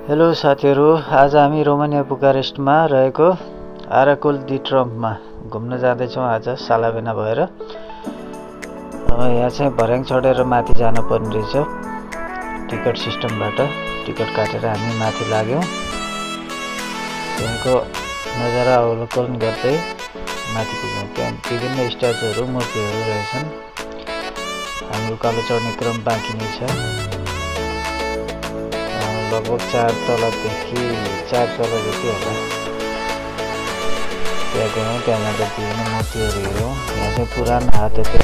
Hello साथीहरू, आज हामी रोमानिया बुकारेस्टमा रहेको आराकोल डिट्रममा घुम्न जाँदैछौँ। आज सालाबेना भएर यहाँ चाहिँ भर्याङ चढेर माथि जानुपर्ने रहेछ। टिकट सिस्टमबाट टिकट काटेर हामी माथि लाग्यौँ। त्यहाँको नजारा अवलोकन गर्दै माथि पुग्यौँ। त्यहाँ विभिन्न स्ट्याचुहरू मूर्तिहरू रहेछन्। हाम्रो उकालो चढ्ने क्रम बाँकी नै छ। लगभग 4 तलादेखि 4 तला जति होला। त्यहाँ गयौँ, त्यहाँ जाँदा विभिन्न मूर्तिहरू हेऱ्यौँ। यहाँ चाहिँ पुरानो हातको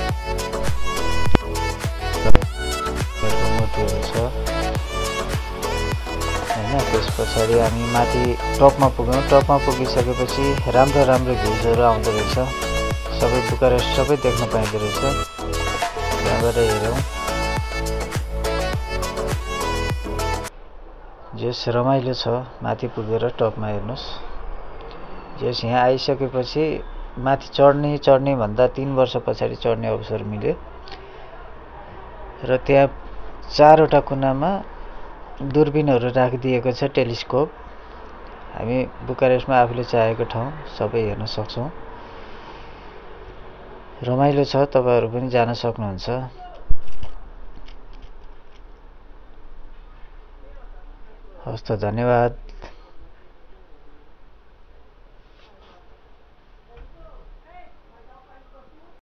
मूर्तिहरू छ होइन। त्यस पछाडि हामी माथि टपमा पुग्यौँ। टपमा पुगिसकेपछि राम्रो भ्युजहरू आउँदो रहेछ। सबै बुकारेस्ट सबै देख्न पाइँदो रहेछ। त्यहाँबाट हेऱ्यौँ। जस रमाइलो छ माथि पुगेर टपमा हेर्नुहोस्। जस यहाँ आइसकेपछि माथि चढ्ने भन्दा 3 वर्ष पछाडि चढ्ने अवसर मिल्यो र त्यहाँ 4वटा कुनामा दूरबीनहरू राखिदिएको छ, टेलिस्कोप। हामी बुकारेस्टमा आफूले चाहेको ठाउँ सबै हेर्न सक्छौँ। रमाइलो छ, तपाईहरु पनि जान सक्नुहुन्छ। हस्त धन्यवाद।